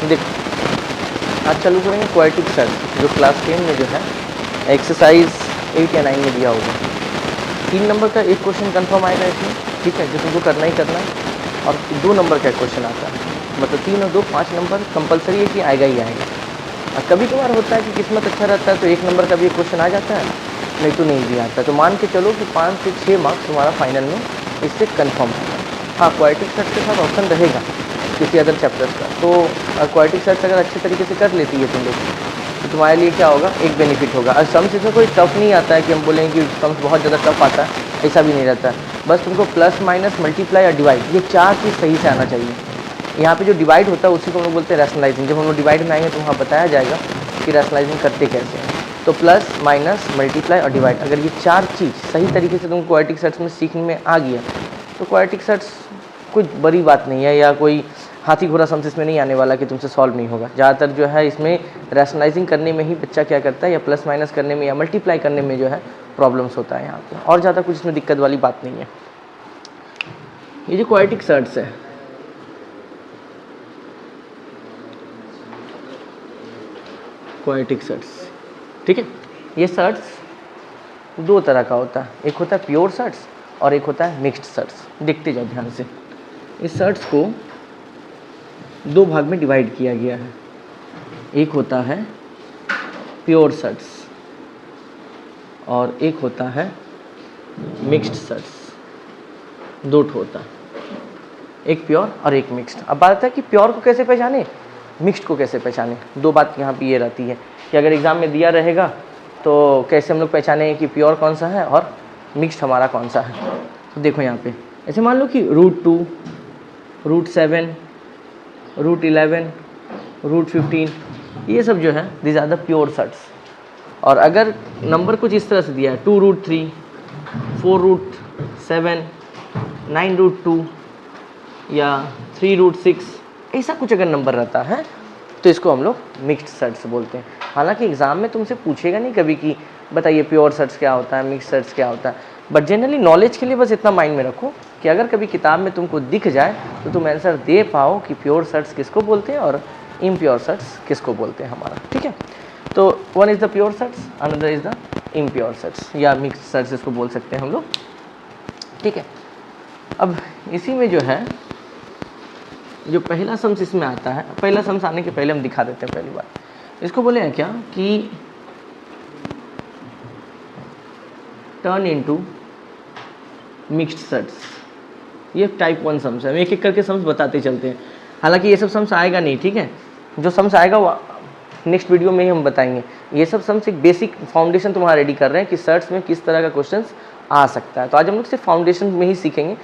देखो आज चालू करेंगे क्वाड्रेटिक सर्च, जो क्लास 10 में जो है एक्सरसाइज 8 या 9 में दिया होगा। 3 नंबर का एक क्वेश्चन कंफर्म आएगा इसमें, ठीक है, जो तुमको करना ही करना है। और 2 नंबर का क्वेश्चन आता है, मतलब 3 और 2 5 नंबर कंपलसरी है कि आएगा ही आएगा। और कभी कभार होता है कि किस्मत अच्छा रहता है तो 1 नंबर का भी एक क्वेश्चन आ जाता है, नहीं तो नहीं भी आता। तो मान के चलो कि 5 से 6 मार्क्स तुम्हारा फाइनल में इससे कंफर्म होगा। हाँ, क्वाड्रेटिक सर्च के साथ ऑप्शन रहेगा किसी अदर चैप्टर्स का। तो क्वाड्रेटिक सर्च अगर अच्छे तरीके से कर लेती है तुम लोग तो तुम्हारे लिए क्या होगा, एक बेनिफिट होगा। और सम्स इसमें कोई टफ नहीं आता है कि हम बोलेंगे कि सम्स बहुत ज़्यादा टफ आता है, ऐसा भी नहीं रहता है। बस तुमको प्लस माइनस मल्टीप्लाई और डिवाइड, ये 4 चीज़ सही से आना चाहिए। यहाँ पे जो डिवाइड होता है उसी को हम लोग बोलते हैं रैशनलाइजिंग। जब हम लोग डिवाइड में आएंगे तो वहाँ बताया जाएगा कि रैशनलाइजिंग करते कैसे हैं। तो प्लस माइनस मल्टीप्लाई और डिवाइड, अगर ये 4 चीज़ सही तरीके से तुमको क्वाड्रेटिक सर्च में सीखने में आ गया तो क्वाड्रेटिक सर्च कोई बड़ी बात नहीं है, या कोई हाथी घोड़ा सम्स इसमें नहीं आने वाला कि तुमसे सॉल्व नहीं होगा। ज़्यादातर जो है इसमें रैशनलाइजिंग करने में ही बच्चा क्या करता है, या प्लस माइनस करने में या मल्टीप्लाई करने में जो है प्रॉब्लम्स होता है यहाँ पे, और ज़्यादा कुछ इसमें दिक्कत वाली बात नहीं है। ये जो क्वाड्रेटिक सर्च है, क्वाड्रेटिक सर्च, ठीक है, ये सर्च 2 तरह का होता है। एक होता है प्योर सर्च और एक होता है मिक्स्ड सर्च। देखते जाओ ध्यान से। इस सर्च को 2 भाग में डिवाइड किया गया है। एक होता है प्योर सर्च और एक होता है मिक्स्ड सर्च। 2 होता है, एक प्योर और एक मिक्स्ड। अब बात है कि प्योर को कैसे पहचाने, मिक्स्ड को कैसे पहचाने। 2 बात यहाँ पे ये रहती है कि अगर एग्ज़ाम में दिया रहेगा तो कैसे हम लोग पहचाने कि प्योर कौन सा है और मिक्स्ड हमारा कौन सा है। तो देखो यहाँ पे ऐसे मान लो कि √2, √7, √11, √15, ये सब जो है this are the pure search. और अगर नंबर कुछ इस तरह से दिया है 2√3, 4√7, 9√2 या 3√6, ऐसा कुछ अगर नंबर रहता है तो इसको हम लोग मिक्स्ड सर्च बोलते हैं। हालांकि एग्ज़ाम में तुमसे पूछेगा नहीं कभी कि बताइए प्योर सर्च क्या होता है, मिक्स्ड सर्च क्या होता है, बट जनरली नॉलेज के लिए बस इतना माइंड में रखो कि अगर कभी किताब में तुमको दिख जाए तो तुम आंसर दे पाओ कि प्योर सर्च किसको बोलते हैं और इम्प्योर सर्च किसको बोलते हैं हमारा, ठीक है। तो one is the pure search, another is the impure search या मिक्स्ड सर्च इसको बोल सकते हैं हम लोग, ठीक है। अब इसी में जो है जो पहला सम्स इसमें आता है, पहला सम्स आने के पहले हम दिखा देते हैं पहली बार। इसको बोले हैं क्या कि टर्न इनटू मिक्स्ड सर्च। ये टाइप 1 सम्स है। हम एक एक करके सम्स बताते चलते हैं। हालांकि ये सब सम्स आएगा नहीं, ठीक है, जो सम्स आएगा वो नेक्स्ट वीडियो में ही हम बताएंगे। ये सब सम्स एक बेसिक फाउंडेशन तुम्हारा रेडी कर रहे हैं कि सर्च में किस तरह का क्वेश्चंस आ सकता है। तो आज हम लोग सिर्फ फाउंडेशन में ही सीखेंगे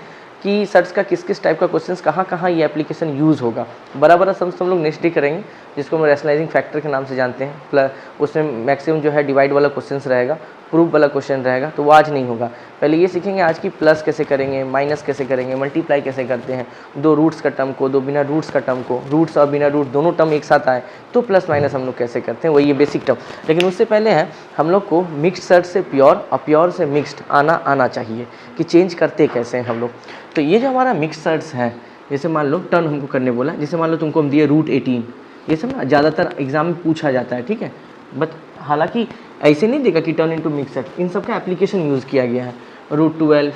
कि सर्च का किस किस टाइप का क्वेश्चंस कहाँ कहाँ ये एप्लीकेशन यूज़ होगा। बड़ा बड़ा सम्स हम लोग नेक्स्ट डे करेंगे, जिसको हम रैशनलाइजिंग फैक्टर के नाम से जानते हैं। प्लस उसमें मैक्सिमम जो है डिवाइड वाला क्वेश्चंस रहेगा, प्रूफ वाला क्वेश्चन रहेगा, तो वो आज नहीं होगा। पहले ये सीखेंगे आज की प्लस कैसे करेंगे, माइनस कैसे करेंगे, मल्टीप्लाई कैसे करते हैं, 2 रूट्स का टर्म को, 2 बिना रूट्स का टर्म को, रूट्स और बिना रूट दोनों टर्म एक साथ आए तो प्लस माइनस हम लोग कैसे करते हैं, वही ये बेसिक टर्म। लेकिन उससे पहले है हम लोग को मिक्स्ड सर्च से प्योर और प्योर से मिक्स्ड आना चाहिए कि चेंज करते कैसे हैं हम लोग। तो ये जो हमारा मिक्स्ड सर्च है, जैसे मान लो टर्न हमको करने बोला, जैसे मान लो तुमको हम दिए √18, ये सब ना ज़्यादातर एग्जाम में पूछा जाता है, ठीक है। बट हालांकि ऐसे नहीं देगा कि टर्न इनटू मिक्स्ड सर्च, इन सब का एप्लीकेशन यूज़ किया गया है। √12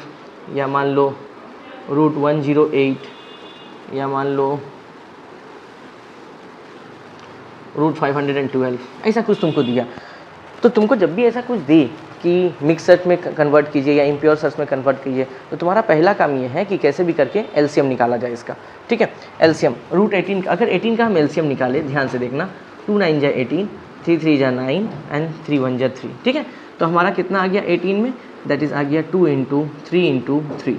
या मान लो √108 या मान लो √512, ऐसा कुछ तुमको दिया। तो तुमको जब भी ऐसा कुछ दे कि मिक्स सर्च में कन्वर्ट कीजिए या इम्प्योर सर्च में कन्वर्ट कीजिए, तो तुम्हारा पहला काम ये है कि कैसे भी करके एलसीएम निकाला जाए इसका, ठीक है। एलसीएम √18, अगर 18 का हम एलसीएम निकाले, ध्यान से देखना, 2 9 जा 18, 3 3 जा 9 एंड 3 1 जा 3, ठीक है। तो हमारा कितना आ गया 18 में, दैट इज़ आ गया 2 × 3 × 3।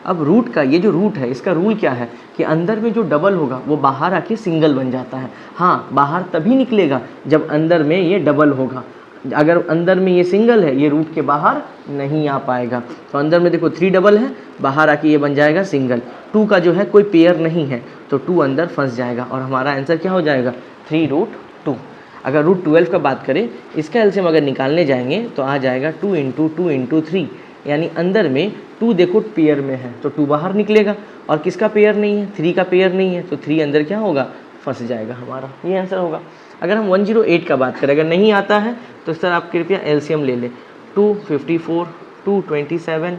अब रूट का ये जो रूट है इसका रूल क्या है कि अंदर में जो डबल होगा वो बाहर आके सिंगल बन जाता है। हाँ, बाहर तभी निकलेगा जब अंदर में ये डबल होगा। अगर अंदर में ये सिंगल है, ये रूट के बाहर नहीं आ पाएगा। तो अंदर में देखो 3 डबल है, बाहर आके ये बन जाएगा सिंगल। 2 का जो है कोई पेयर नहीं है तो 2 अंदर फंस जाएगा और हमारा आंसर क्या हो जाएगा 3√2। अगर √12 का बात करें, इसका एलसीएम अगर निकालने जाएंगे तो आ जाएगा 2 × 2 × 3, यानी अंदर में 2 देखो पेयर में है तो 2 बाहर निकलेगा और किसका पेयर नहीं है, 3 का पेयर नहीं है तो 3 अंदर क्या होगा फंस जाएगा हमारा, ये आंसर होगा। अगर हम 108 का बात करें, अगर नहीं आता है तो सर आप कृपया एलसीएम ले लें। 254, 227,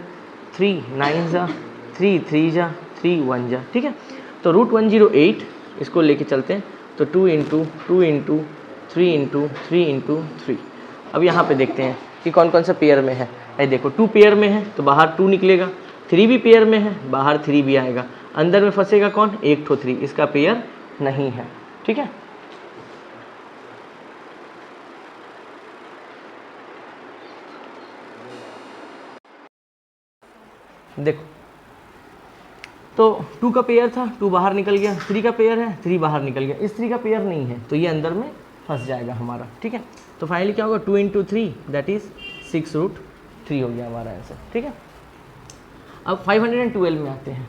3 9 जा, 3 3 जा, 3 1 जा, ठीक है। तो रूट 108 इसको लेके चलते हैं, तो 2 इंटू 2 इंटू 3 इंटू 3 इंटू 3। अब यहाँ पे देखते हैं कि कौन कौन सा पेयर में है। ये देखो 2 पेयर में है तो बाहर 2 निकलेगा, 3 भी पेयर में है बाहर 3 भी आएगा, अंदर में फंसेगा कौन, 1 ठो 3, इसका पेयर नहीं है, ठीक है। देखो तो 2 का पेयर था, 2 बाहर निकल गया, 3 का पेयर है, 3 बाहर निकल गया, इस 3 का पेयर नहीं है तो ये अंदर में फंस जाएगा हमारा, ठीक है। तो फाइनली क्या होगा, 2 इंटू 3 दैट इज 6 रूट 3 हो गया हमारा आंसर, ठीक है। अब 512 में आते हैं।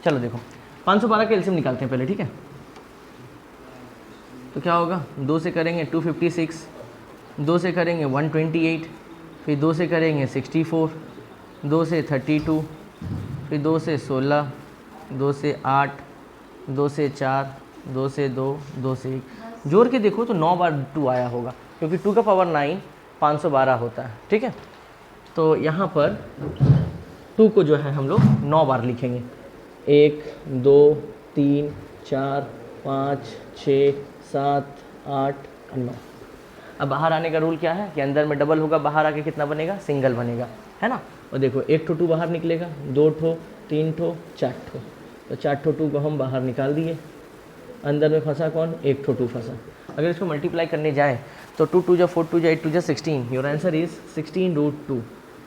चलो देखो 512 के एलसीएम निकालते हैं पहले, ठीक है। तो क्या होगा, 2 से करेंगे 256, 2 से करेंगे 128, फिर 2 से करेंगे 64, 2 से 32, फिर 2 से 16, 2 से 8, 2 से 4, 2 से 2, 2 से 1। जोड़ के देखो तो 9 बार 2 आया होगा, क्योंकि 2 का पावर 9 512 होता है, ठीक है। तो यहाँ पर 2 को जो है हम लोग 9 बार लिखेंगे, 1 2 3 4 5 6 7 8 9। अब बाहर आने का रूल क्या है कि अंदर में डबल होगा, बाहर आके कितना बनेगा, सिंगल बनेगा, है ना। और देखो 1 ठो 2 बाहर निकलेगा, 2 ठो 3 ठो 4 ठो, तो 4 ठो 2 को हम बाहर निकाल दिए, अंदर में फंसा कौन, 1 ठो 2 फंसा। अगर इसको मल्टीप्लाई करने जाए तो 2 2 जा 4 2 जा 8 2 जा 16, योर आंसर इज 16 रूट 2।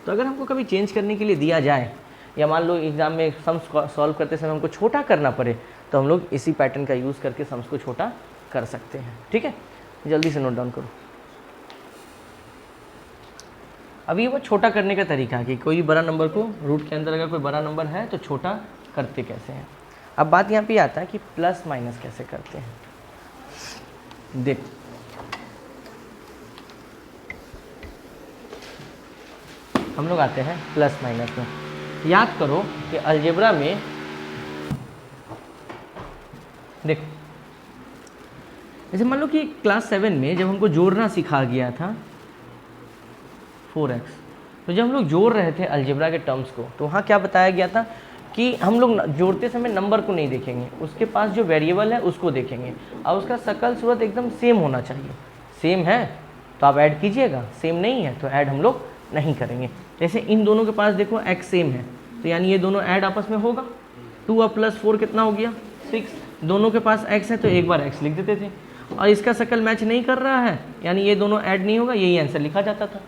तो अगर हमको कभी चेंज करने के लिए दिया जाए, या मान लो एग्जाम में सम्स सॉल्व करते समय हमको छोटा करना पड़े, तो हम लोग इसी पैटर्न का यूज़ करके सम्स को छोटा कर सकते हैं, ठीक है। जल्दी से नोट डाउन करो। अभी ये वो छोटा करने का तरीका है कि कोई बड़ा नंबर को रूट के अंदर अगर कोई बड़ा नंबर है तो छोटा करते कैसे हैं। अब बात यहाँ पे आता है कि प्लस माइनस कैसे करते हैं। देख हम लोग आते हैं प्लस माइनस में। याद करो कि अलजेब्रा में देख, जैसे मान लो कि क्लास 7 में जब हमको जोड़ना सिखा गया था 4x, तो जब हम लोग जोड़ रहे थे अलजेब्रा के टर्म्स को, तो वहाँ क्या बताया गया था कि हम लोग जोड़ते समय नंबर को नहीं देखेंगे, उसके पास जो वेरिएबल है उसको देखेंगे, और उसका शकल सूरत एकदम सेम होना चाहिए। सेम है तो आप ऐड कीजिएगा, सेम नहीं है तो ऐड हम लोग नहीं करेंगे। जैसे इन दोनों के पास देखो x सेम है, तो यानी ये दोनों ऐड आपस में होगा। 2 और प्लस 4 कितना हो गया, 6। दोनों के पास x है तो एक बार x लिख देते थे, और इसका शकल मैच नहीं कर रहा है यानी ये दोनों ऐड नहीं होगा, यही आंसर लिखा जाता था।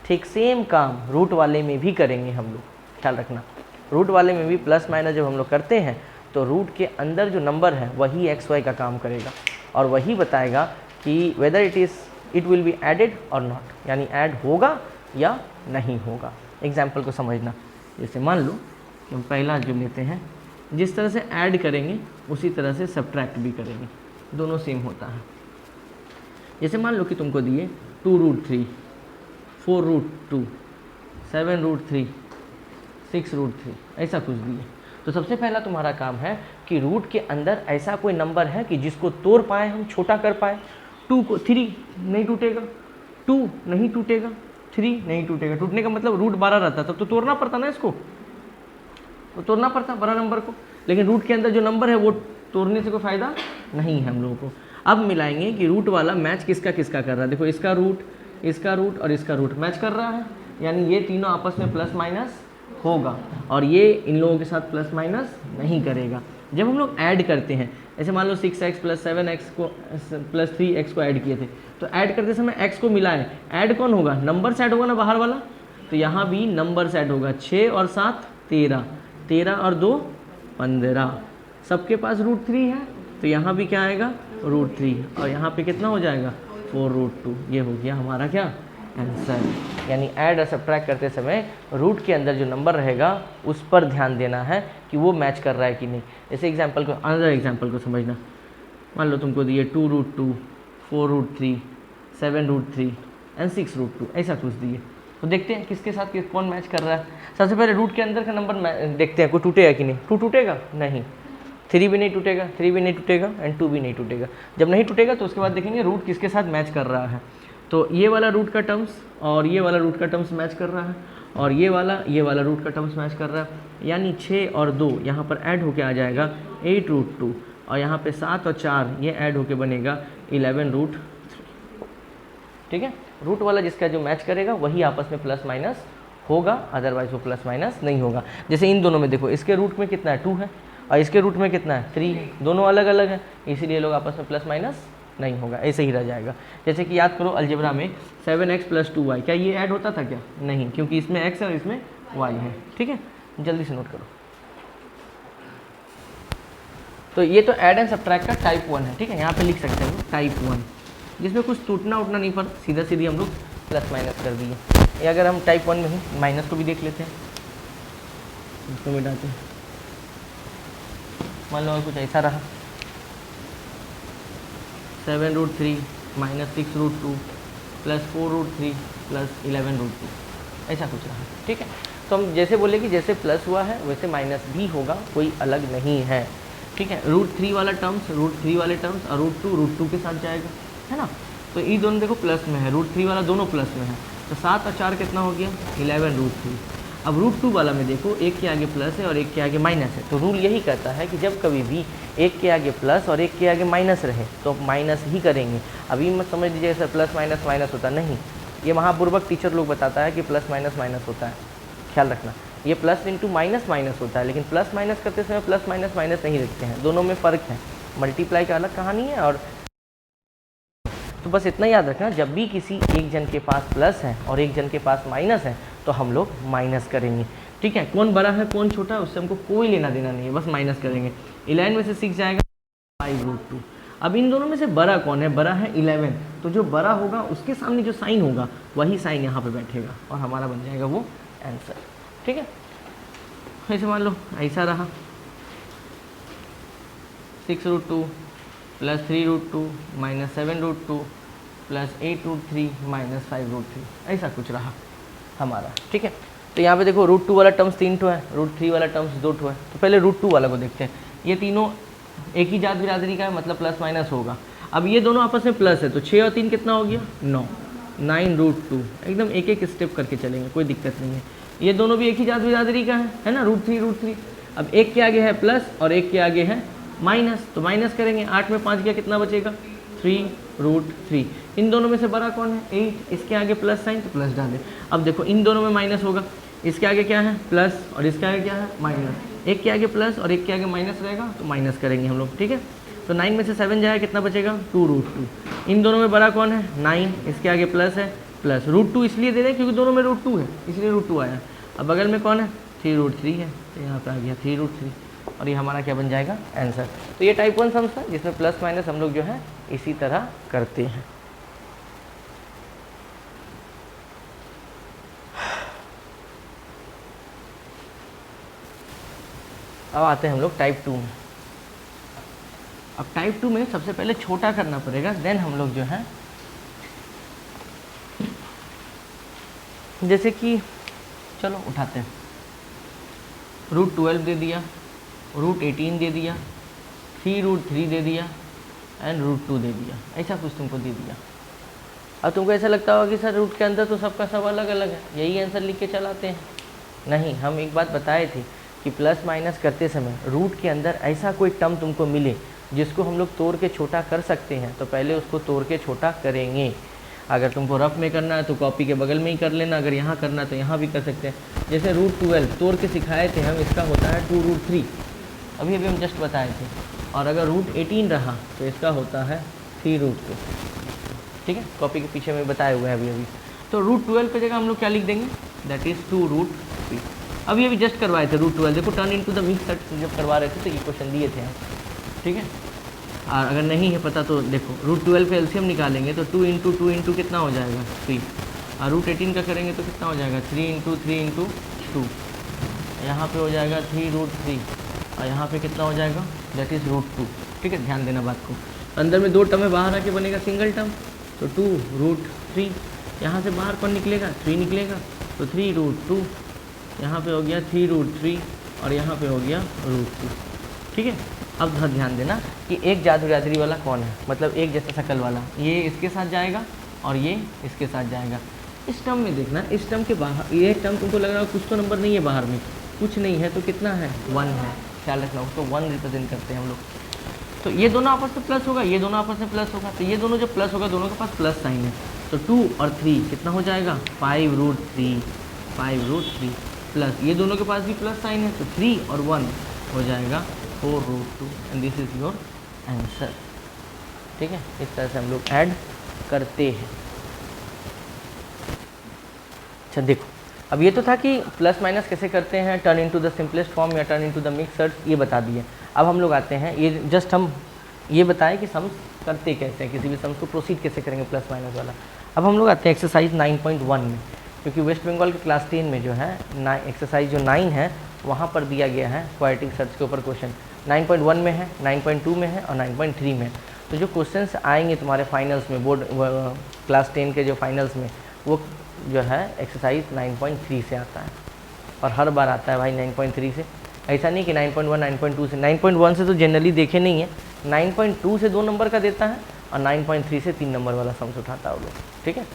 ठीक सेम काम रूट वाले में भी करेंगे हम लोग, ख्याल रखना। रूट वाले में भी प्लस माइनस जब हम लोग करते हैं तो रूट के अंदर जो नंबर है वही एक्स वाई का काम करेगा, और वही बताएगा कि whether it will be added or not, यानी ऐड होगा या नहीं होगा। एग्जाम्पल को समझना, जैसे मान लो कि हम पहला जो लेते हैं, जिस तरह से ऐड करेंगे उसी तरह से सब्ट्रैक्ट भी करेंगे, दोनों सेम होता है। जैसे मान लो कि तुमको दिए 2 रूट 3, 4 रूट 2, 7 रूट 3, 6 रूट 3, ऐसा कुछ दिए। तो सबसे पहला तुम्हारा काम है कि रूट के अंदर ऐसा कोई नंबर है कि जिसको तोड़ पाए, हम छोटा कर पाए। 2 को 3 नहीं टूटेगा, 2 नहीं टूटेगा, 3 नहीं टूटेगा। टूटने का मतलब रूट 12 रहता, तब तो तोड़ना पड़ता ना इसको, तो तोड़ना पड़ता बड़ा नंबर को। लेकिन रूट के अंदर जो नंबर है वो तोड़ने से कोई फ़ायदा नहीं है हम लोगों को। अब मिलाएंगे कि रूट वाला मैच किसका किसका कर रहा है। देखो इसका रूट, इसका रूट और इसका रूट मैच कर रहा है, यानी ये तीनों आपस में प्लस माइनस होगा, और ये इन लोगों के साथ प्लस माइनस नहीं करेगा। जब हम लोग ऐड करते हैं, ऐसे मान लो 6x प्लस 7x को प्लस 3x को ऐड किए थे, तो ऐड करते समय x को मिलाएं, ऐड कौन होगा, नंबर से ऐड होगा ना बाहर वाला, तो यहाँ भी नंबर से ऐड होगा। 6 और 7 13, 13 और 2 15, सबके पास रूट 3 है, तो यहाँ भी क्या आएगा, रूट 3, और यहाँ पे कितना हो जाएगा, 4 रूट 2। ये हो गया हमारा क्या आंसर। यानी ऐड और सब्ट्रैक्ट करते समय रूट के अंदर जो नंबर रहेगा उस पर ध्यान देना है कि वो मैच कर रहा है कि नहीं। जैसे एग्जांपल को, अनदर एग्जांपल को समझना। मान लो तुमको दिए 2 root 2, 4 root 3, 7 root 3 and 6 root 2, ऐसा कुछ दिए। तो देखते हैं किसके साथ कौन मैच कर रहा है। सबसे पहले रूट के अंदर का नंबर देखते हैं कोई टूटेगा कि नहीं। 2 टूटेगा नहीं, 3 भी नहीं टूटेगा, 3 भी नहीं टूटेगा एंड 2 भी नहीं टूटेगा। जब नहीं टूटेगा तो उसके बाद देखेंगे रूट किसके साथ मैच कर रहा है। तो ये वाला रूट का टर्म्स और ये वाला रूट का टर्म्स मैच कर रहा है, और ये वाला रूट का टर्म्स मैच कर रहा है, यानी 6 और 2 यहाँ पर ऐड होके आ जाएगा 8√2, और यहाँ पे 7 और 4 ये ऐड होके बनेगा 11√3। ठीक है, रूट वाला जिसका जो मैच करेगा वही आपस में प्लस माइनस होगा, अदरवाइज वो प्लस माइनस नहीं होगा। जैसे इन दोनों में देखो, इसके रूट में कितना है 2 है और इसके रूट में कितना है 3 है, दोनों अलग अलग है, इसीलिए लोग आपस में प्लस माइनस नहीं होगा, ऐसे ही रह जाएगा। जैसे कि याद करो अलजेब्रा में 7x + 2y, क्या ये ऐड होता था क्या? नहीं, क्योंकि इसमें x है और इसमें y है। ठीक है, जल्दी से नोट करो। तो ये तो ऐड एंड सब्ट्रैक्ट का टाइप 1 है। ठीक है, यहाँ पे लिख सकते हैं टाइप 1, जिसमें कुछ टूटना उठना नहीं, पर सीधा सीधी हम लोग प्लस माइनस कर दिए। या अगर हम टाइप 1 में ही माइनस को भी देख लेते हैं, इसको मिटाते हैं। मान लो कुछ ऐसा रहा 7√3 - 6√2 + 4√3 + 11√2, ऐसा कुछ रहा। ठीक है, तो हम जैसे बोले कि जैसे प्लस हुआ है वैसे माइनस भी होगा, कोई अलग नहीं है। ठीक है, √3 वाला टर्म्स √3 वाले टर्म्स और √2 के साथ जाएगा, है ना। तो ये दोनों देखो प्लस में है, √3 वाला दोनों प्लस में है, तो 7 और 4 कितना हो गया 11√3। अब √2 वाला में देखो, एक के आगे प्लस है और एक के आगे माइनस है, तो रूल यही कहता है कि जब कभी भी एक के आगे प्लस और एक के आगे माइनस रहे तो माइनस ही करेंगे। अभी मत समझ लीजिए सर प्लस माइनस माइनस होता नहीं, ये महापूर्वक टीचर लोग बताता है कि प्लस माइनस माइनस होता है, ख्याल रखना। ये प्लस इंटू माइनस माइनस होता है, लेकिन प्लस माइनस करते समय प्लस माइनस माइनस नहीं रखते हैं, दोनों में फ़र्क है। मल्टीप्लाई का अलग कहानी है, और तो बस इतना याद रखना, जब भी किसी एक जन के पास प्लस है और एक जन के पास माइनस है तो हम लोग माइनस करेंगे। ठीक है, कौन बड़ा है कौन छोटा है उससे हमको कोई लेना देना नहीं है, बस माइनस करेंगे। 11 में से 6 जाएगा 5√2। अब इन दोनों में से बड़ा कौन है? बड़ा है 11, तो जो बड़ा होगा उसके सामने जो साइन होगा वही साइन यहाँ पे बैठेगा और हमारा बन जाएगा वो आंसर। ठीक है, ऐसे मान लो ऐसा रहा 6√2 + 3√2 - 7√2 + 8√3 - 5√3, ऐसा कुछ रहा हमारा। ठीक है, तो यहाँ पे देखो √2 वाला टर्म्स 3 ठो है, √3 वाला टर्म्स 2 ठो है। तो पहले √2 वाला को देखते हैं। ये तीनों एक ही जात बिरादरी का है, मतलब प्लस माइनस होगा। अब ये दोनों आपस में प्लस है, तो 6 और 3 कितना हो गया 9, 9√2। एकदम एक एक स्टेप करके चलेंगे, कोई दिक्कत नहीं है। ये दोनों भी एक ही जात बिरादरी का है ना, √3। अब एक के आगे है प्लस और एक के आगे है माइनस, तो माइनस करेंगे। 8 में 5 गया, कितना बचेगा 3√3। इन दोनों में से बड़ा कौन है 8, इसके आगे प्लस साइन तो प्लस डालें। अब देखो इन दोनों में माइनस होगा, इसके आगे क्या है प्लस और इसके आगे क्या है माइनस। एक के आगे प्लस और एक के आगे माइनस रहेगा तो माइनस करेंगे हम लोग। ठीक है, तो 9 में से 7 जाएगा, कितना बचेगा 2√2। इन दोनों में बड़ा कौन है 9, इसके आगे प्लस है प्लस √2 इसलिए दे रहे हैं क्योंकि दोनों में √2 है, इसलिए √2 आया। अब बगल में कौन है 3√3 है, तो यहाँ पर आ गया 3√3 और ये हमारा क्या बन जाएगा आंसर। तो ये टाइप 1 सम्स है जिसमें प्लस माइनस हम लोग जो है इसी तरह करते हैं। अब आते हैं हम लोग टाइप 2 में। अब टाइप 2 में सबसे पहले छोटा करना पड़ेगा, देन हम लोग जो है जैसे कि चलो उठाते हैं, √12 दे दिया, √18 दे दिया, 3√3 दे दिया एंड √2 दे दिया, ऐसा कुछ तुमको दे दिया। अब तुमको ऐसा लगता होगा कि सर रूट के अंदर तो सबका सब अलग अलग है, यही आंसर लिख के चलाते हैं। नहीं, हम एक बात बताए थे कि प्लस माइनस करते समय रूट के अंदर ऐसा कोई टर्म तुमको मिले जिसको हम लोग तोड़ के छोटा कर सकते हैं तो पहले उसको तोड़ के छोटा करेंगे। अगर तुमको रफ में करना है तो कॉपी के बगल में ही कर लेना, अगर यहाँ करना है तो यहाँ भी कर सकते हैं। जैसे √12 तोड़ के सिखाए थे हम, इसका होता है 2√3, अभी हम जस्ट बताए थे। और अगर √18 रहा तो इसका होता है 3√2। ठीक है, कॉपी के पीछे में बताए हुए हैं अभी। तो √12 पे जगह हम लोग क्या लिख देंगे, दैट इज़ 2√3। अभी जस्ट करवाए थे √12, देखो turn into the mix set जब करवा रहे थे तो ये क्वेश्चन दिए थे हम। ठीक है, और अगर नहीं है पता तो देखो √12 का एलसीएम निकालेंगे तो 2 × 2 × कितना हो जाएगा 3, और √18 का करेंगे तो कितना हो जाएगा 3 × 3 × 2, यहाँ पे हो जाएगा 3√3 और यहाँ पे कितना हो जाएगा दैट इज़ √2। ठीक है, ध्यान देना बात को। अंदर में 2 टर्म है, बाहर आके बनेगा सिंगल टर्म, तो 2√3 यहाँ से बाहर कौन निकलेगा, 3 निकलेगा, तो 3√2, यहाँ पे हो गया 3√3 और यहाँ पे हो गया √2। ठीक है, अब ध्यान देना कि एक जादरी वाला कौन है, मतलब एक जैसा शक्ल वाला, ये इसके साथ जाएगा और ये इसके साथ जाएगा। इस टर्म में देखना, इस टर्म के बाहर, ये टर्म तुमको लग रहा है कुछ तो नंबर नहीं है बाहर में, कुछ नहीं है, तो कितना है, 1 है, ख्याल रखना, उसको 1 रिप्रेजेंट करते हैं हम लोग। तो ये दोनों आपस में प्लस होगा, ये दोनों आपस में प्लस होगा, तो ये दोनों जब प्लस होगा, दोनों के पास प्लस साइन है, तो 2 और 3 कितना हो जाएगा, 5√3 प्लस, ये दोनों के पास भी प्लस साइन है, तो 3 और 1 हो जाएगा 4√2 and this is your answer. ठीक है, इस तरह से हम लोग ऐड करते हैं। अच्छा देखो, अब ये तो था कि प्लस माइनस कैसे करते हैं, turn into the simplest form या टर्न इनटू द मिक्सर्स, ये बता दिए। अब हम लोग आते हैं, ये जस्ट हम ये बताएं कि सम्स करते कैसे हैं, किसी भी सम्स को प्रोसीड कैसे करेंगे प्लस माइनस वाला। अब हम लोग आते हैं एक्सरसाइज 9.1 में, क्योंकि वेस्ट बंगाल के क्लास 10 में जो है एक्सरसाइज जो 9 है वहाँ पर दिया गया है क्वाड्रेटिक सर्च के ऊपर क्वेश्चन। 9.1 में है, 9.2 में है और 9.3 में। तो जो क्वेश्चंस आएंगे तुम्हारे फाइनल्स में, बोर्ड क्लास 10 के जो फाइनल्स में, वो जो है एक्सरसाइज 9.3 से आता है, और हर बार आता है भाई 9.3 से। ऐसा नहीं कि 9.1 9.2 से, 9.1 से तो जनरली देखे नहीं है, 9.2 से 2 नंबर का देता है और 9.3 से 3 नंबर वाला सम्स उठाता है वो लोग। ठीक है,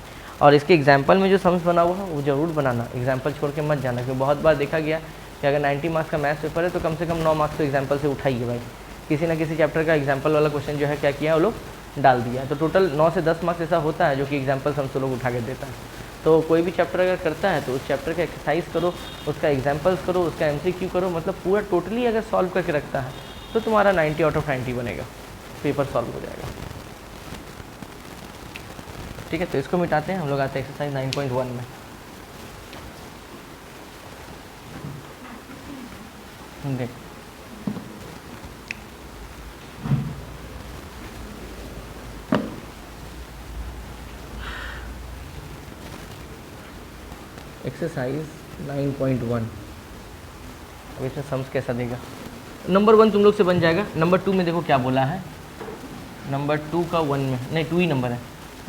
और इसके एग्जाम्पल में जो सम्स बना हुआ है वो जरूर बनाना, एग्जाम्पल छोड़ के मत जाना, क्योंकि बहुत बार देखा गया कि अगर 90 मार्क्स का मैथ्स पेपर है तो कम से कम 9 मार्क्स तो एग्जाम्पल से उठाइए भाई। किसी ना किसी चैप्टर का एग्जाम्पल वाला क्वेश्चन जो है क्या किया वो लोग डाल दिया, तो टोटल 9 से 10 मार्क्स ऐसा होता है जो कि एग्जाम्पल सम्स लोग उठा के देता है। तो कोई भी चैप्टर अगर करता है तो उस चैप्टर का एक्सरसाइज करो, उसका एग्जाम्पल्स करो, उसका MCQ करो, मतलब पूरा टोटली अगर सॉल्व करके रखता है तो तुम्हारा 90 आउट ऑफ 90 बनेगा, पेपर सॉल्व हो जाएगा। ठीक है, तो इसको मिटाते हैं, हम लोग आते हैं एक्सरसाइज 9.1 में। देख एक्सरसाइज 9.1, अब इसमें सम्स कैसा देगा। नंबर 1 तुम लोग से बन जाएगा। नंबर 2 में देखो क्या बोला है, नंबर 2 का 1 में नहीं 2 ही नंबर है,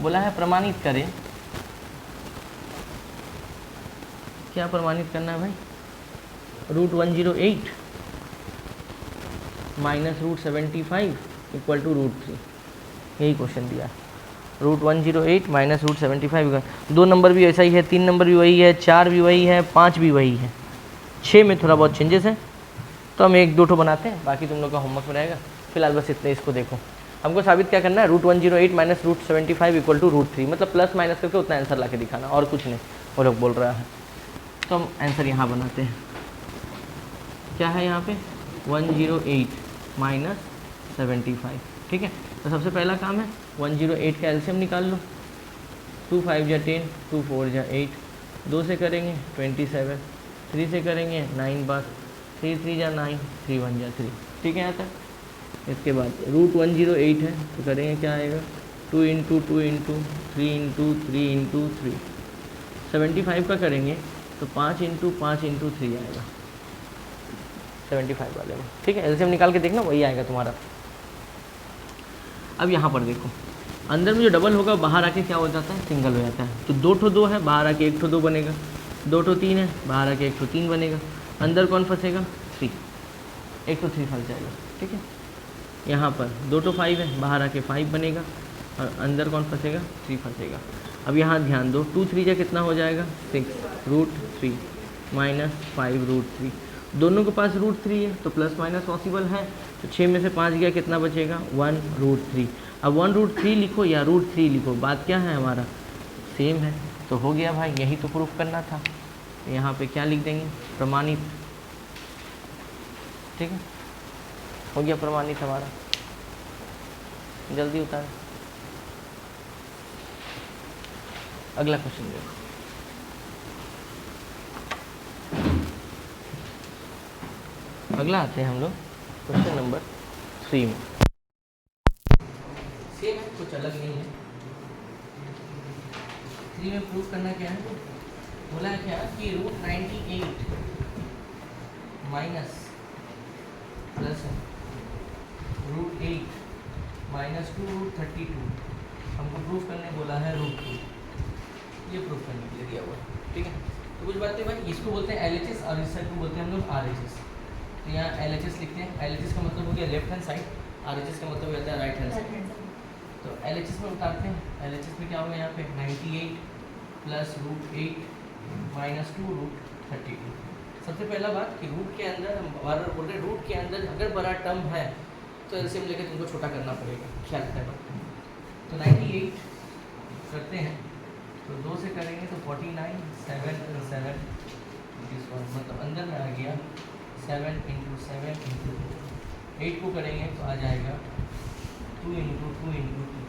बोला है प्रमाणित करें। क्या प्रमाणित करना है भाई, √108 माइनस √75 इक्वल टू √3, यही क्वेश्चन दिया है। √108 माइनस √75, 2 नंबर भी ऐसा ही है, 3 नंबर भी वही है, 4 भी वही है, 5 भी वही है, 6 में थोड़ा बहुत चेंजेस है, तो हम 1-2 ठो बनाते हैं, बाकी तुम लोग का होमवर्क में रहेगा। फिलहाल बस इतने, इसको देखो, हमको साबित क्या करना है, √108 माइनस √75 इक्वल टू √3, मतलब प्लस माइनस करके उतना आंसर ला के दिखाना, और कुछ नहीं वो लोग बोल रहा है। तो हम आंसर यहाँ बनाते हैं, क्या है यहाँ पे 108 माइनस 75। ठीक है, तो सबसे पहला काम है 108 का एलसीएम निकाल लो, 2 5 जा 10, 2 4 जा 8, 2 से करेंगे 27, 3 से करेंगे 9 बार, 3 3 जा 9, 3 1 जा 3। ठीक है यहाँ तक। इसके बाद √108 है तो करेंगे क्या आएगा, 2 इंटू 2 इंटू 3 इंटू 3 इंटू 3। 75 का करेंगे तो 5 इंटू 5 इंटू 3 आएगा 75 वाले में। ठीक है, एलसीएम निकाल के देखना, वही आएगा तुम्हारा। अब यहाँ पर देखो, अंदर में जो डबल होगा बाहर आके क्या हो जाता है, सिंगल हो जाता है। तो 2 ठो 2 है, बाहर आके 1 ठो 2 बनेगा, 2 ठो 3 है, बाहर आके 1 ठो 3 बनेगा, अंदर कौन फंसेगा, 3, 1 ठो 3 फंस जाएगा। ठीक है, यहाँ पर 2 ठो 5 है, बाहर आके 5 बनेगा और अंदर कौन फंसेगा, 3 फंसेगा। अब यहाँ ध्यान दो, 2 3 जा कितना हो जाएगा, 6 √3 माइनस 5 √3, दोनों के पास √3 है तो प्लस माइनस पॉसिबल है, तो 6 में से 5 गया, कितना बचेगा 1 √3। अब 1 √3 लिखो या √3 लिखो, बात क्या है हमारा सेम है, तो हो गया भाई, यही तो प्रूफ करना था। यहाँ पे क्या लिख देंगे, प्रमाणित। ठीक है, हो गया प्रमाणित हमारा, जल्दी उतार। अगला क्वेश्चन देखो, अगला आते हैं हम लोग क्वेश्चन नंबर 3 में। सेम है, कुछ अलग नहीं है। 3 में प्रूफ करना क्या है, बोला क्या कि √98 माइनस प्लस √8 माइनस 2 √32 हमको प्रूफ करने बोला है √2। ये प्रूफ करने के लिए दिया हुआ है, ठीक है। तो कुछ बातें भाई, इसको बोलते हैं LHS और इस साइड को बोलते हैं हम लोग RHS। तो यहाँ LHS लिखते हैं, LHS का मतलब हो गया लेफ्ट हैंड साइड, RHS का मतलब हो जाता है राइट हैंड साइड। तो LHS में उतारते हैं, LHS में क्या होगा यहाँ पे 98 प्लस √8 माइनस 2 √32। सबसे पहला बात कि रूट के अंदर हम बार बार बोल रहे हैं, रूट के अंदर अगर बड़ा टर्म है तो एलसीएम लेके तुमको छोटा करना पड़ेगा, ख्याल रखना पड़ेगा। तो 98 करते हैं तो 2 से करेंगे तो 49 7 7 मतलब अंदर में आ गया 7 × 7 × 8 को करेंगे तो आ जाएगा 2 × 2 × 2।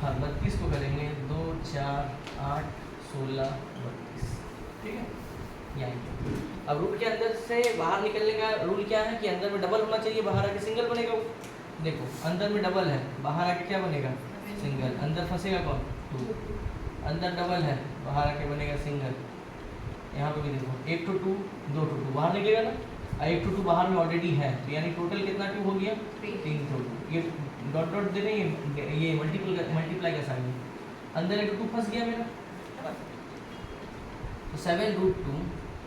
हाँ 32 को करेंगे 2 4 8 16 32, ठीक है। यहाँ अब रूट के अंदर से बाहर निकलने का रूल क्या है कि अंदर में डबल होना चाहिए, बाहर आके सिंगल बनेगा वो। देखो अंदर में डबल है, बाहर आके क्या बनेगा सिंगल। अंदर फंसेगा कौन 2, अंदर डबल है, बाहर आके बनेगा सिंगल। यहाँ पे भी देखो 1 to 2 2 to 2 बाहर निकलेगा ना, 1 to 2 बाहर में ऑलरेडी है, तो यानी टोटल कितना 2 हो गया 3 to 2। ये डॉट डॉट दे रहे हैं, ये मल्टीप्लाई का साइन है, अंदर 1 to 2 फंस गया मेरा। तो 7 √2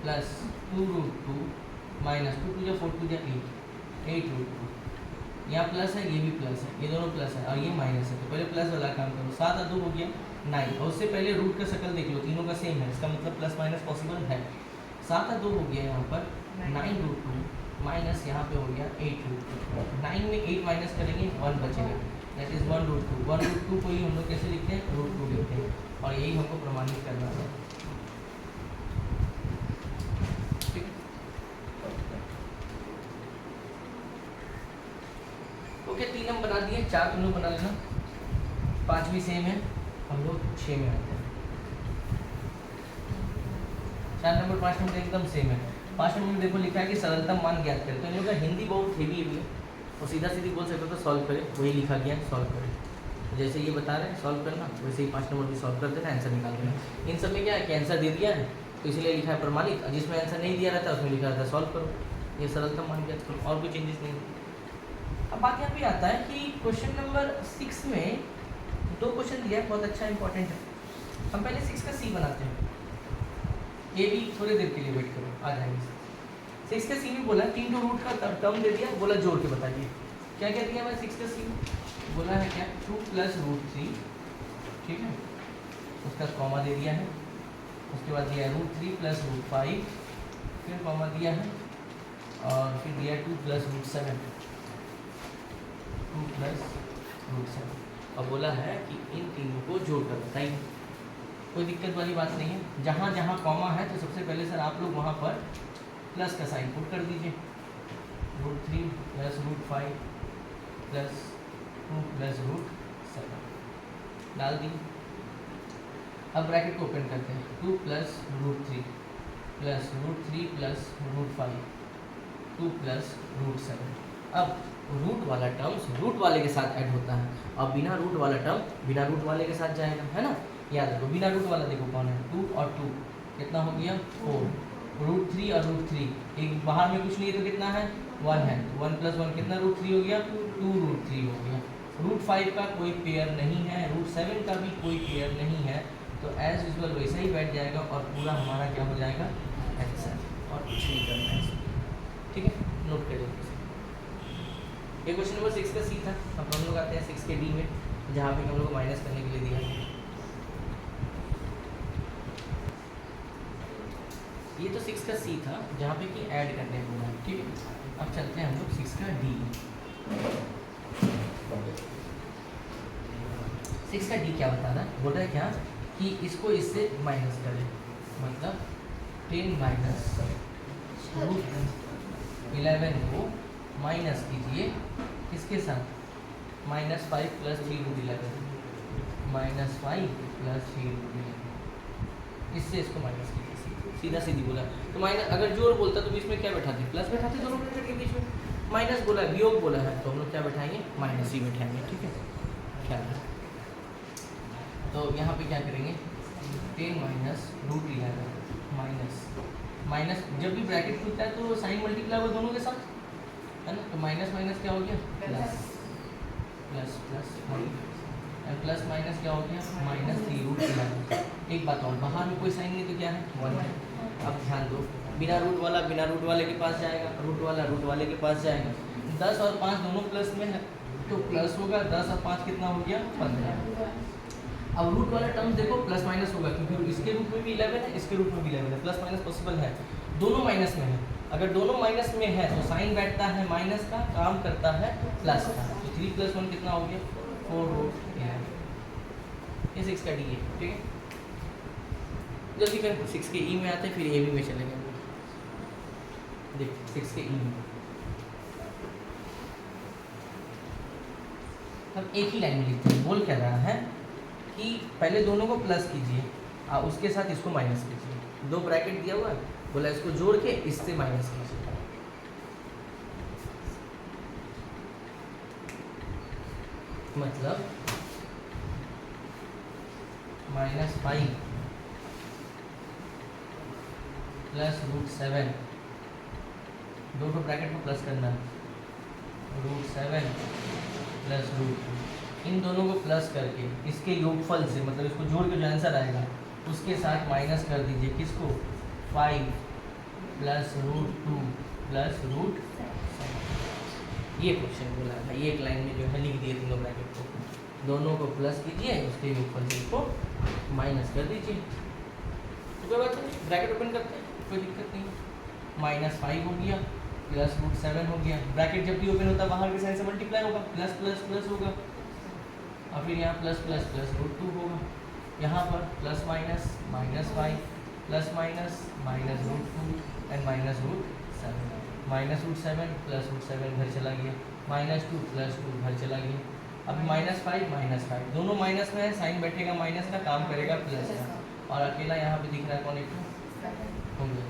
प्लस 2 √2 माइनस 2 2 4 2 8 √2। यहाँ प्लस है, ये भी प्लस है, ये दोनों प्लस है और ये माइनस है। तो पहले प्लस वाला काम करो, 7 और 2 हो गया 9। और उससे पहले रूट का शक्ल देख लो, तीनों का सेम है, इसका मतलब प्लस माइनस पॉसिबल है। 7 और 2 हो गया यहाँ पर 9 √2 माइनस यहाँ पे हो गया 8 √2। 9 में 8 माइनस करेंगे 1 बचेगा, दैट इज़ 1 √2। 1 √2 को ही हम लोग कैसे लिखते हैं √2 लिखते हैं, और यही हमको प्रमाणित करना है। ओके 3 हम बना दिए, 4 तुम लोग बना लेना, 5 भी सेम है, हम लोग 6 में आते हैं। 4 नंबर 5 नंबर एकदम सेम है। 5 नंबर में देखो लिखा है कि सरलतम मान ज्ञात करें। तो इन लोग का हिंदी बहुत हेवी है और सीधा सीधी बोल सकते हो तो सॉल्व करें, वही लिखा गया सॉल्व करें। तो जैसे ये बता रहे हैं सॉल्व करना, वैसे ही 5 नंबर भी सॉल्व कर देना, आंसर निकाल देना। इन सब में क्या है कि आंसर दे दिया है तो इसलिए लिखा है प्रमाणित, और जिसमें आंसर नहीं दिया रहता उसमें लिखा रहता है सॉल्व करो। ये सरलतम मान ज्ञात करो, और कोई चेंजेस नहीं। अब बात यहाँ पे आता है कि क्वेश्चन नंबर 6 में 2 क्वेश्चन दिया है, बहुत अच्छा इंपॉर्टेंट है। हम पहले 6 का सी बनाते हैं, ये भी थोड़ी देर के लिए वेट करो, आ जाएंगे। 6 का सी में बोला 3 रूट का टर्म दे दिया, बोला जोड़ के बताइए क्या क्या दिया मैं। 6 का सी बोला है क्या 2 + √3, ठीक है, उसका कॉमा दे दिया है। उसके बाद दिया √3 + √5, फिर कॉमा दिया है, और फिर दिया 2 + √7, 2 + √7। अब बोला है कि इन तीनों को जोड़ कर बताइए। कोई दिक्कत वाली बात नहीं है, जहाँ जहाँ कॉमा है तो सबसे पहले सर आप लोग वहाँ पर प्लस का साइन पुट कर दीजिए। √3 + √5 + 2 + √7 डाल दी। अब ब्रैकेट को ओपन करते हैं, 2 + √3 + √3 + √5 2 + √7। अब रूट वाला टर्म्स रूट वाले के साथ ऐड होता है, और बिना रूट वाला टर्म बिना रूट वाले के साथ जाएगा, है ना। याद रखो बिना रूट वाला देखो कौन है, 2 और 2 कितना हो गया 4, √3 और √3 एक बाहर में कुछ नहीं है तो कितना है 1 है, 1 + 1 कितना √3 हो गया 2 √3 हो गया। √5 का कोई पेयर नहीं है, √7 का भी कोई पेयर नहीं है, तो एज यूजुअल वैसा ही बैठ जाएगा और पूरा हमारा क्या हो जाएगा आंसर, और कुछ नहीं करना है, ठीक है। नोट करिए ये क्वेश्चन नंबर 6 का सी था। अब हम लोग आते हैं 6 के डी में, जहाँ पे हम लोग को माइनस करने के लिए दिया है। ये तो 6 का सी था जहाँ पे कि ऐड करने को है, ठीक है। अब चलते हैं हम लोग 6 का डी। 6 का डी क्या बता रहा है, बोल रहा है क्या कि इसको इससे माइनस करें, मतलब 10 - √11 को माइनस कीजिए किसके साथ, -5 + 3√11 -5 + 3√11, इससे इसको माइनस कीजिए, सीधा सीधी बोला। तो माइनस अगर जोड़ बोलता तो बीच में क्या बैठाते प्लस बैठाते, दोनों ब्रैकेट के बीच में। माइनस बोला वियोग बोला है तो हम लोग क्या बैठाएंगे माइनस ही बैठाएंगे, ठीक है। ख्याल है तो यहाँ पे क्या करेंगे 10 - √11 माइनस जब भी ब्रैकेट खुलता है तो साइन मल्टीप्लाई हो दोनों के साथ, है ना। तो माइनस माइनस क्या हो गया plus plus plus and plus minus क्या हो गया -3√11। एक बात और, बाहर में कोई साइन नहीं तो क्या है 1 है। अब ध्यान दो, बिना रूट वाला बिना रूट वाले के पास जाएगा, रूट वाला रूट वाले के पास जाएगा। 10 और 5 दोनों प्लस में है तो प्लस होगा, 10 और 5 कितना हो गया 15। अब रूट वाला टर्म देखो प्लस माइनस होगा क्योंकि इसके रूट में भी 11 है, इसके रूट में भी 11 है, प्लस माइनस पॉसिबल है, दोनों माइनस में है। अगर दोनों माइनस में है तो साइन बैठता है माइनस का, काम करता है प्लस का। तो 3 + 1 कितना हो गया 4√11। ये 6 का डी है, ठीक है। जल्दी करें, 6 के ई में आते हैं फिर ए बी में चलेंगे। देख 6 के ई में हम एक ही लाइन में लिखते हैं। बोल क्या रहा है कि पहले दोनों को प्लस कीजिए और उसके साथ इसको माइनस कीजिए। 2 ब्रैकेट दिया हुआ है, बोला इसको जोड़ के इससे माइनस कीजिए। मतलब -5 + √7, दो ब्रैकेट को प्लस करना है, √7 + √2। इन दोनों को प्लस करके इसके योगफल से, मतलब इसको जोड़ के जो आंसर आएगा उसके साथ माइनस कर दीजिए। किसको 5 + √2 + √7। ये क्वेश्चन बोला है, ये एक लाइन में जो है लिख दिए तीनों ब्रैकेट को, दोनों को प्लस कीजिए, उसके योगफल से इसको माइनस कर दीजिए। तो कोई बात नहीं, ब्रैकेट ओपन करते हैं, कोई दिक्कत नहीं। -5 हो गया + √7 हो गया। ब्रैकेट जब भी ओपन होता है बाहर के साइन से मल्टीप्लाई होगा, प्लस प्लस प्लस होगा, और फिर यहाँ प्लस प्लस प्लस √2 होगा। यहाँ पर plus minus -5 plus minus -√2 and -√7, -√7 + √7 घर चला गया, -2 + 2 घर चला गया। अभी -5 -5 दोनों माइनस में है, साइन बैठेगा माइनस का, काम करेगा प्लस का, और अकेला यहाँ पे दिख रहा है कौन एक हो गया।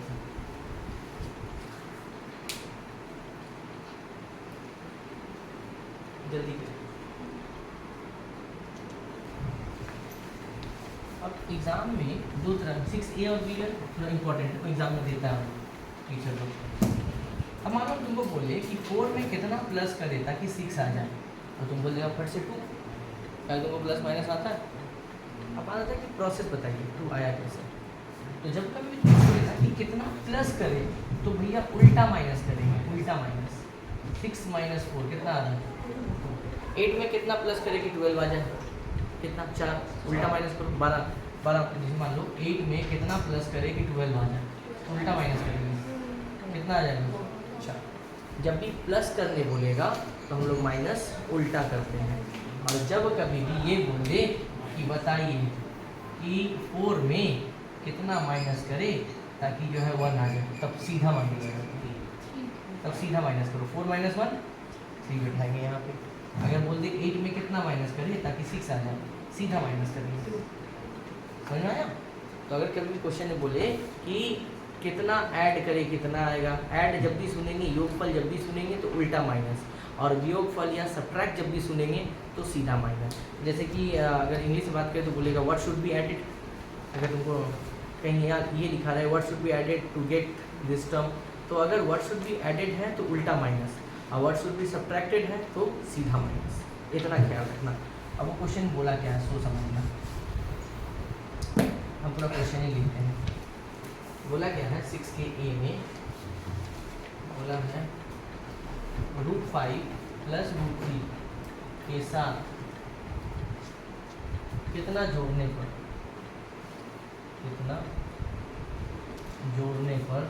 जल्दी करें। अब एग्जाम में दो तरह 6A और B थोड़ा इंपॉर्टेंट है, एग्जाम में देता है टीचर लोग। अब मानो तुमको बोले कि 4 में कितना प्लस करे ताकि 6 आ जाए, तो तुम बोल देगा फट से 2, क्या तुमको प्लस माइनस आता है? अब आता है कि प्रोसेस बताइए 2 आया कैसे। तो जब कभी भी बोलेगा कि कितना प्लस करे तो भैया उल्टा माइनस करेंगे, उल्टा माइनस। 6 - 4 कितना आ रहा है? 8 में कितना प्लस करे कि 12 आ जाए? कितना 4, उल्टा माइनस करो 12 जैसे मान लो 8 में कितना प्लस करे कि 12 आ जाए, तो उल्टा माइनस करेंगे, कितना आ जाएगा 4। जब भी प्लस करने बोलेगा तो हम लोग माइनस उल्टा करते हैं। और जब कभी भी ये बोले कि बताइए कि 4 में कितना माइनस करे ताकि जो है 1 आ जाए, तब सीधा माइनस करो, तब सीधा माइनस करो। 4 - 1 3 बैठाएंगे यहाँ पे। अगर बोल दे 8 में कितना माइनस करे ताकि 6 आ जाए, सीधा माइनस करेंगे। समझ में आया? तो अगर कभी क्वेश्चन में बोले कि कितना ऐड करे कितना आएगा, ऐड जब भी सुनेंगे, योगफल जब भी सुनेंगे तो उल्टा माइनस, और वियोगफल या सब्ट्रैक्ट जब भी सुनेंगे तो सीधा माइनस। जैसे कि अगर इंग्लिश में बात करें तो बोलेगा व्हाट शुड बी एडेड। अगर तुमको कहीं यहाँ ये लिखा रहा है what should be added to get this term, तो अगर व्हाट शुड बी एडेड है तो उल्टा माइनस, और व्हाट शुड बी सब्ट्रैक्टेड है तो सीधा माइनस। इतना ख्याल रखना। अब वो क्वेश्चन बोला क्या है सो समझना, हम पूरा क्वेश्चन ही लिखते हैं। बोला क्या है 6 के ए में बोला है √5 + √3 के साथ कितना जोड़ने पर, कितना जोड़ने पर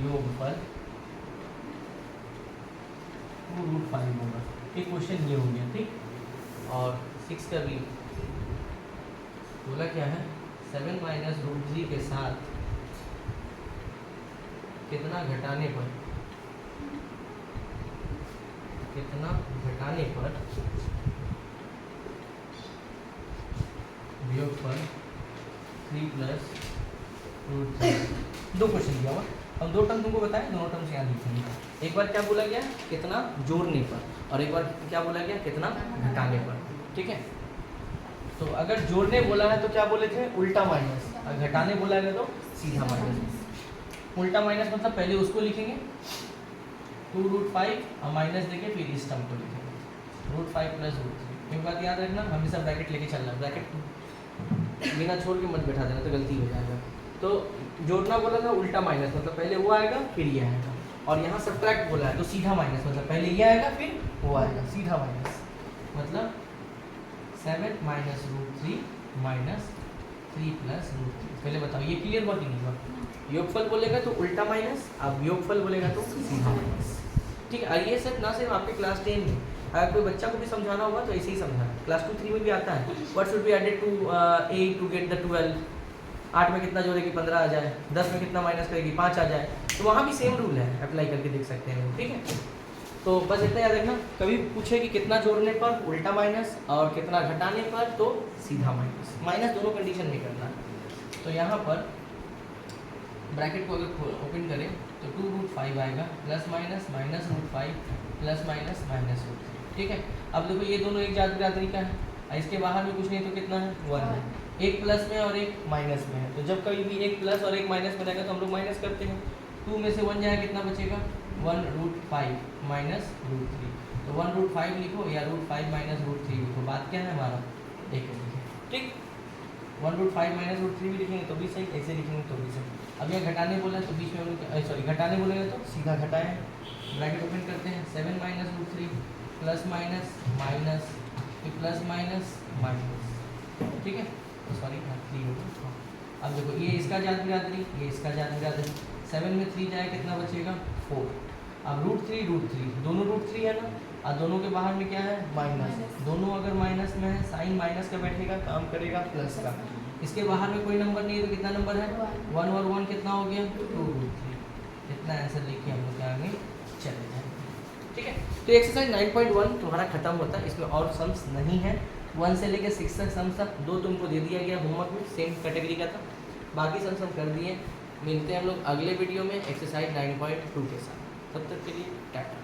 योगफल 2√5 होगा। एक क्वेश्चन ये हो गया, ठीक। और 6 का भी बोला क्या है 7 - √3 के साथ कितना घटाने पर, कितना घटाने पर वियोगफल 3 + √3। दो क्वेश्चन दिया हुआ, हम दो टर्म तुमको बताएं, दोनों टर्म्स यहाँ लिखेंगे। एक बार क्या बोला गया कितना जोड़ने पर, और एक बार क्या बोला गया कितना घटाने पर, ठीक है। तो अगर जोड़ने बोला है तो क्या बोले थे उल्टा माइनस, और घटाने बोला गया तो सीधा माइनस। उल्टा माइनस मतलब पहले उसको लिखेंगे 2√5 और माइनस देके फिर इस टर्म को लिखेंगे √5 + √3। एक बात याद रखना, हमेशा ब्रैकेट लेके चलना, ब्रैकेट बिना छोड़ के मत बैठा देना तो गलती हो जाएगा। तो जोड़ना बोला था उल्टा माइनस, मतलब पहले वो आएगा फिर ये आएगा, और यहाँ सब्ट्रैक्ट बोला है तो सीधा माइनस, मतलब पहले ये आएगा फिर वो आएगा, सीधा माइनस, मतलब 7 minus root 3 minus 3 plus root 3। पहले बताओ ये क्लियर हुआ कि नहीं हुआ? योगफल बोलेगा तो उल्टा माइनस, अब योगफल बोलेगा तो सीधा माइनस। ठीक है, और ये सब ना सिर्फ आपके क्लास 10 में, अगर कोई बच्चा को भी समझाना होगा तो ऐसे ही समझाना। क्लास 2-3 में भी आता है, what should be added to 8 to get the 12, 8 में कितना जोड़ेगी 15 आ जाए, 10 में कितना माइनस करेगी 5 आ जाए, तो वहाँ भी सेम रूल है, अप्लाई करके देख सकते हैं। ठीक है, तो बस इतना याद रखना, कभी पूछे कि कितना जोड़ने पर उल्टा माइनस और कितना घटाने पर तो सीधा माइनस, माइनस दोनों कंडीशन में करना है। तो यहाँ पर ब्रैकेट को अगर ओपन करें तो 2√5 आएगा, plus minus minus root 5 plus minus minus root 3। ठीक है, अब देखो ये दोनों एक जात बिरादरी का है, इसके बाहर में कुछ नहीं तो कितना है 1 है, एक प्लस में और एक माइनस में है, तो जब कभी भी एक प्लस और एक माइनस में रहेगा तो हम लोग माइनस करते हैं। 2 में से 1 जाएगा, कितना बचेगा 1√5 माइनस रूट 3, तो 1√5 लिखो या √5 माइनस रूट 3 लिखो, बात क्या है हमारा एक लिखे। ठीक, 1√5 माइनस रूट 3 भी लिखेंगे तो भी सही, ऐसे लिखेंगे तो भी सही। अब यह घटाने बोला है तो बीच में हम लोग सॉरी घटाने बोलेंगे तो सीधा घटाएं, ब्रैकेट ओपन करते हैं, 7 minus root 3 plus minus minus plus minus minus. ठीक है, तो सॉरी 3 होगा। अब देखो ये इसका जात बिरादरी, ये इसका जात बिरादरी, 7 में 3 जाए कितना बचेगा 4। अब √3 दोनों √3 है ना, और दोनों के बाहर में क्या है माइनस, दोनों अगर माइनस में है साइन माइनस का बैठेगा काम करेगा प्लस का, इसके बाहर में कोई नंबर नहीं है तो कितना नंबर है 1 और 1 कितना हो गया 2√3। इतना आंसर लेके हम लोग आगे चले जाएंगे। ठीक है, तो एक्सरसाइज 9.1 तुम्हारा खत्म होता है, इसमें और सम्स नहीं है, 1 से लेकर 6 तक सम्स तक 2 तुमको दे दिया गया होमवर्क में, सेम कैटेगरी का था, बाकी सम्स हम कर दिए। मिलते हैं हम लोग अगले वीडियो में एक्सरसाइज 9.2 के साथ, तब तक के लिए टाटा।